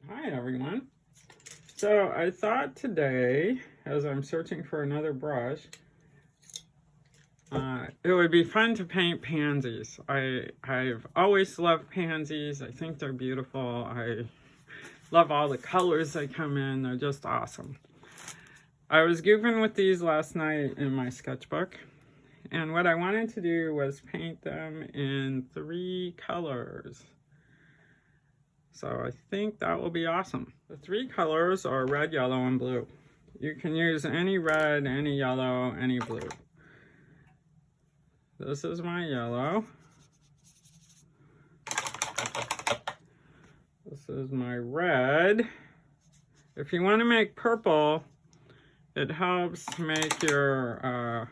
Hi everyone. So I thought today, as I'm searching for another brush, it would be fun to paint pansies. I've always loved pansies. I think they're beautiful. I love all the colors they come in. They're just awesome. I was goofing with these last night in my sketchbook, and what I wanted to do was paint them in 3 colors. So I think that will be awesome. The 3 colors are red, yellow, and blue. You can use any red, any yellow, any blue. This is my yellow. This is my red. If you want to make purple, it helps to make your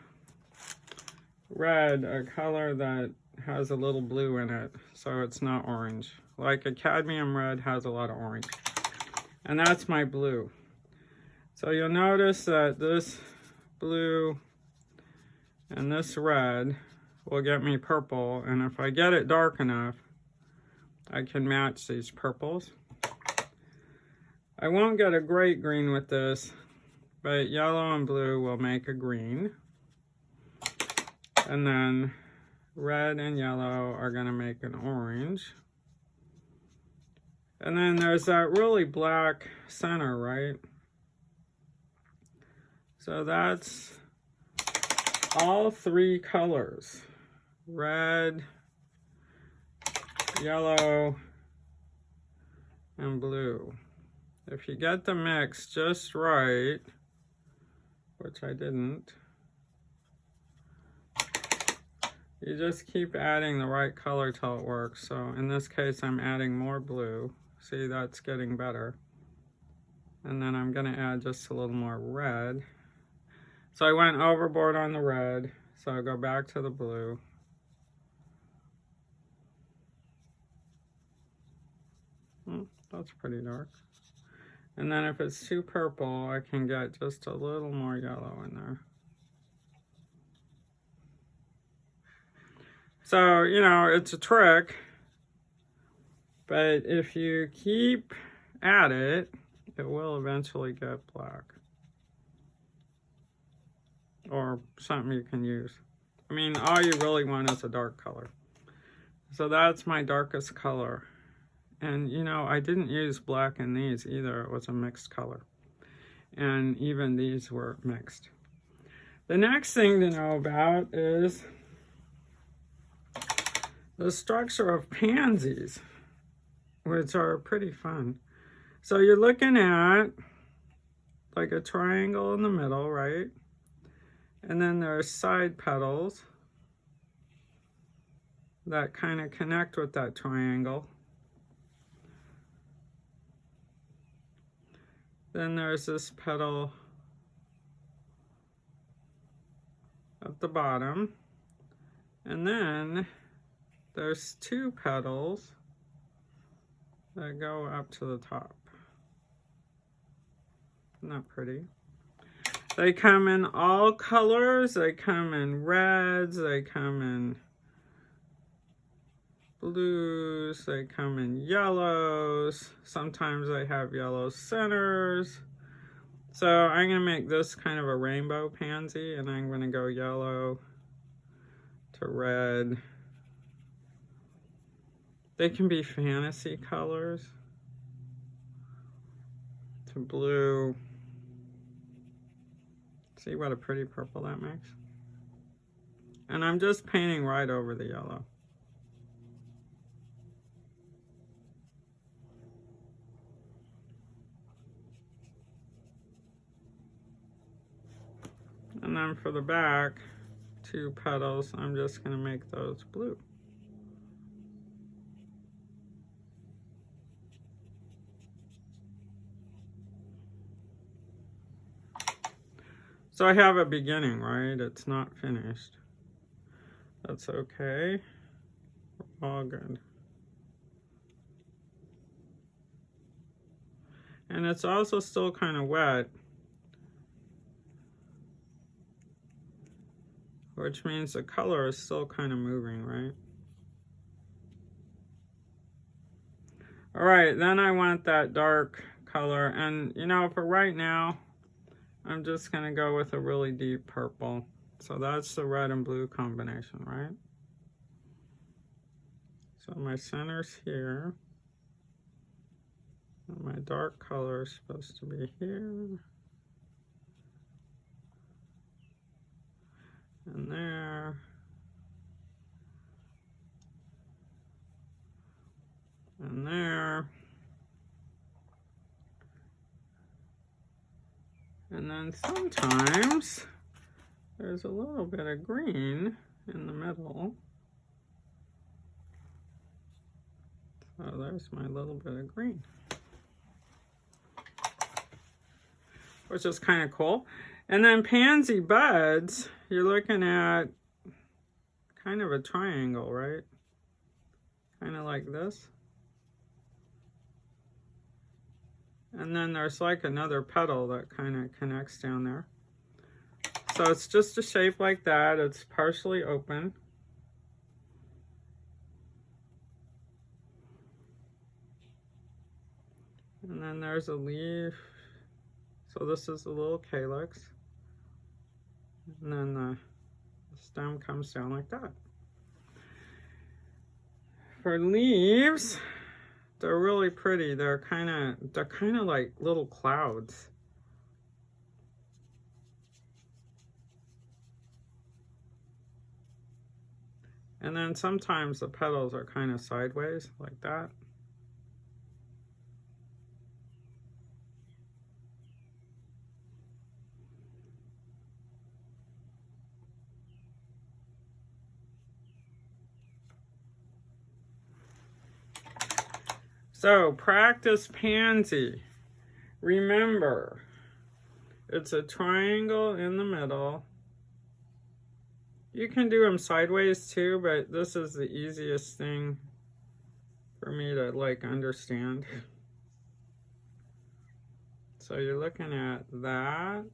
red a color that has a little blue in it, so it's not orange. Like a cadmium red has a lot of orange. And that's my blue. So you'll notice that this blue and this red will get me purple, and if I get it dark enough, I can match these purples. I won't get a great green with this, but yellow and blue will make a green. And then red and yellow are going to make an orange. And then there's that really black center, right? So that's all 3 colors. Red, yellow, and blue. If you get the mix just right, which I didn't, you just keep adding the right color till it works. So in this case, I'm adding more blue. See, that's getting better. And then I'm gonna add just a little more red. So I went overboard on the red, so I'll go back to the blue. That's pretty dark. And then if it's too purple, I can get just a little more yellow in there. So, you know, it's a trick, but if you keep at it, it will eventually get black. Or something you can use. I mean, all you really want is a dark color. So that's my darkest color. And you know, I didn't use black in these either. It was a mixed color. And even these were mixed. The next thing to know about is the structure of pansies, which are pretty fun. So you're looking at like a triangle in the middle, right? And then there's side petals that kind of connect with that triangle. Then there's this petal at the bottom. And then there's 2 petals that go up to the top. Isn't that pretty? They come in all colors. They come in reds, they come in blues, they come in yellows. Sometimes they have yellow centers. So I'm going to make this kind of a rainbow pansy, and I'm going to go yellow to red. They can be fantasy colors to blue. See what a pretty purple that makes? And I'm just painting right over the yellow. And then for the back, 2 petals, I'm just going to make those blue. So I have a beginning, right? It's not finished. That's okay. All good. And it's also still kind of wet, which means the color is still kind of moving, right? All right, then I want that dark color. And, you know, for right now, I'm just going to go with a really deep purple. So that's the red and blue combination, right? So my center's here. And my dark color is supposed to be here. And there. And there. And then sometimes there's a little bit of green in the middle. So there's my little bit of green, which is kind of cool. And then pansy buds, you're looking at kind of a triangle, right? Kind of like this. And then there's like another petal that kind of connects down there. So it's just a shape like that. It's partially open. And then there's a leaf. So this is a little calyx. And then the stem comes down like that. For leaves, they're really pretty. They're kind of like little clouds. And then sometimes the petals are kind of sideways like that. So practice pansy. Remember, it's a triangle in the middle. You can do them sideways too, but this is the easiest thing for me to like understand. So you're looking at that.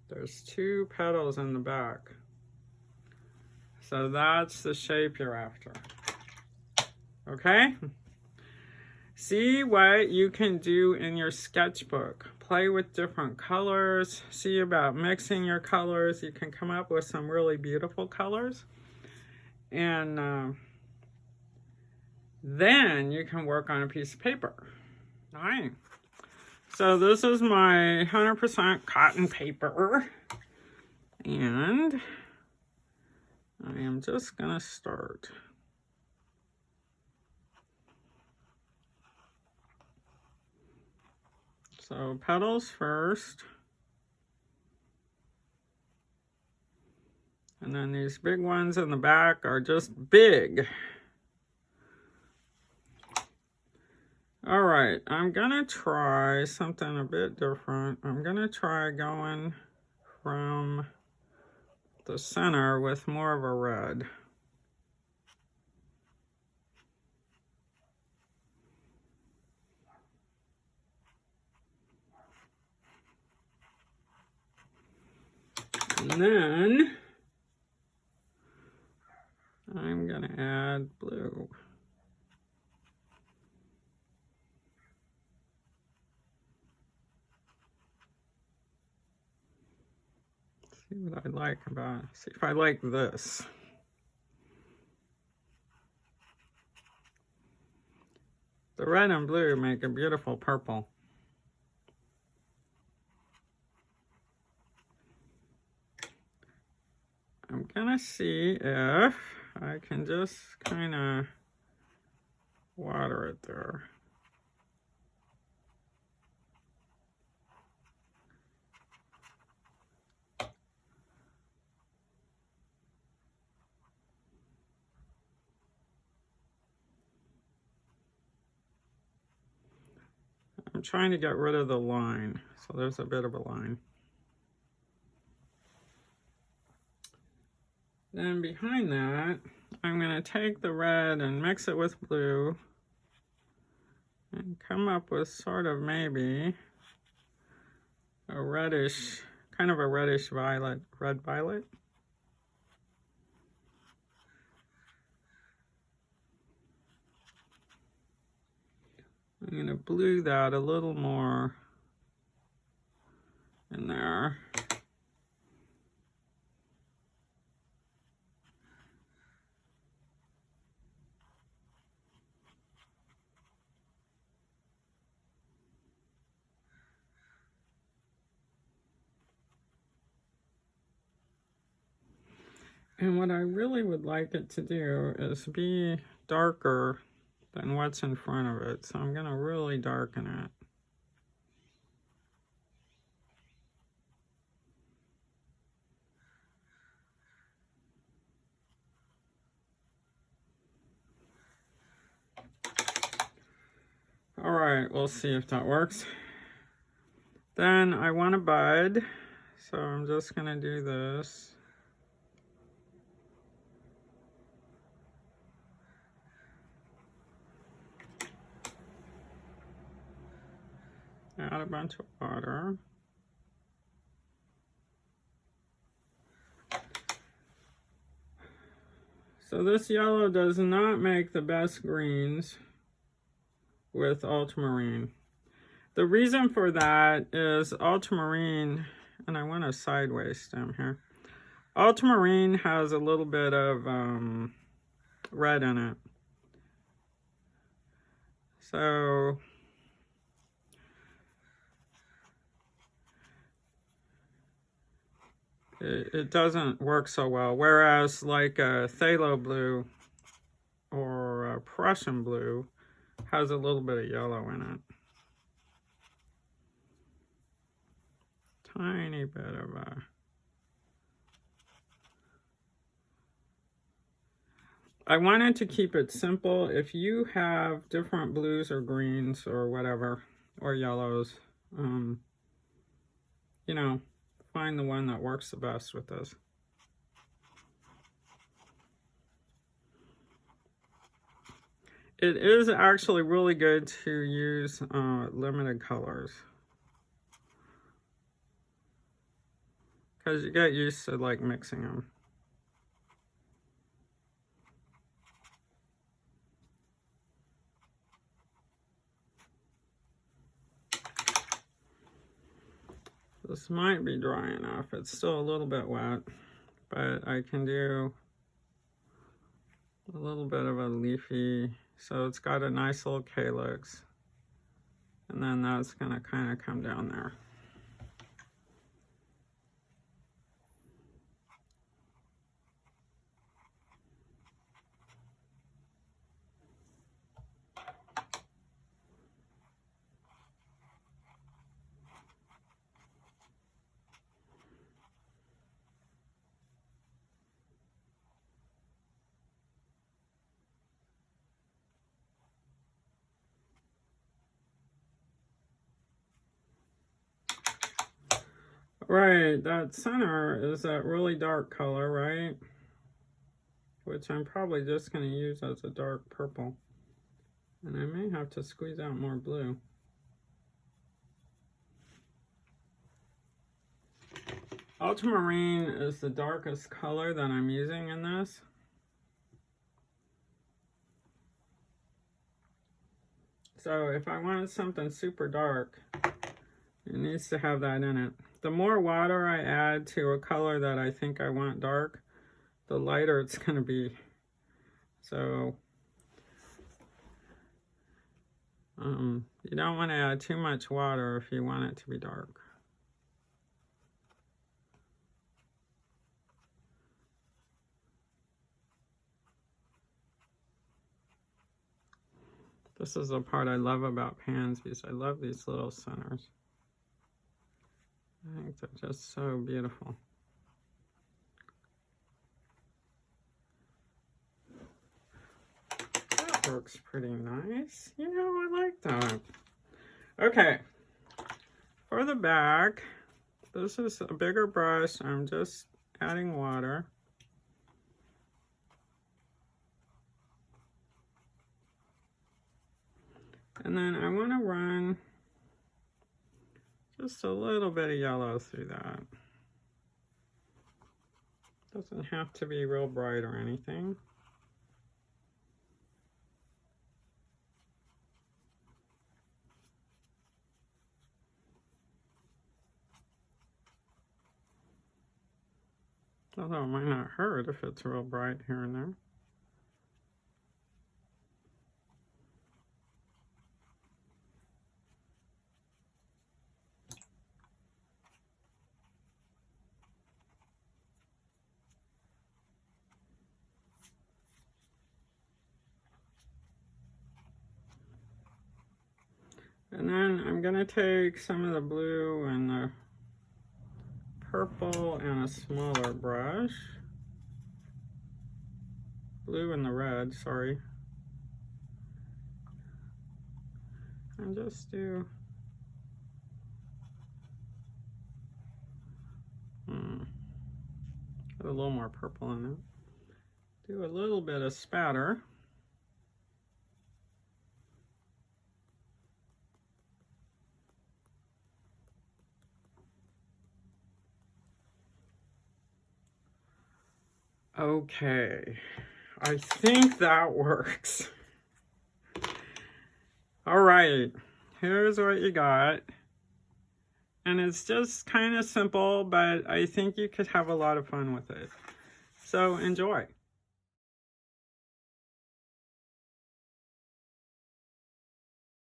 There's two petals in the back. So that's the shape you're after. Okay? See what you can do in your sketchbook. Play with different colors. See about mixing your colors. You can come up with some really beautiful colors. And then you can work on a piece of paper. All right. So this is my 100% cotton paper. And I am just going to start. So petals first. And then these big ones in the back are just big. All right, I'm gonna try something a bit different. I'm gonna try going from the center with more of a red. And then I'm gonna add blue. See what I like about, see if I like this. The red and blue make a beautiful purple. I'm gonna see if I can just kind of water it there. I'm trying to get rid of the line, so there's a bit of a line. Then behind that, I'm going to take the red and mix it with blue and come up with sort of maybe a reddish, kind of a reddish violet, red violet. I'm going to blue that a little more in there. And what I really would like it to do is be darker than what's in front of it. So I'm going to really darken it. All right, we'll see if that works. Then I want a bud, so I'm just going to do this. Add a bunch of water. So this yellow does not make the best greens with ultramarine. The reason for that is ultramarine, and I want a sideways stem here. Ultramarine has a little bit of red in it. So it doesn't work so well. Whereas like a phthalo blue or a Prussian blue has a little bit of yellow in it. Tiny bit of a... I wanted to keep it simple. If you have different blues or greens or whatever, or yellows, you know, find the one that works the best with this. It is actually really good to use limited colors, because you get used to like mixing them. This might be dry enough. It's still a little bit wet, but I can do a little bit of a leafy, so it's got a nice little calyx, and then that's going to kind of come down there. Right, that center is that really dark color, right? Which I'm probably just going to use as a dark purple. And I may have to squeeze out more blue. Ultramarine is the darkest color that I'm using in this. So if I wanted something super dark, it needs to have that in it. The more water I add to a color that I think I want dark, the lighter it's going to be. So you don't want to add too much water if you want it to be dark. This is the part I love about pansies. I love these little centers. I think they're just so beautiful. That works pretty nice. You know, I like that. Okay, for the back, this is a bigger brush. I'm just adding water. And then I want to run just a little bit of yellow through that. Doesn't have to be real bright or anything. Although it might not hurt if it's real bright here and there. And then I'm going to take some of the blue and the purple and a smaller brush. Blue and the red, sorry. And just do put a little more purple in it. Do a little bit of spatter. Okay, I think that works. All right, here's what you got. And it's just kind of simple, but I think you could have a lot of fun with it. So enjoy.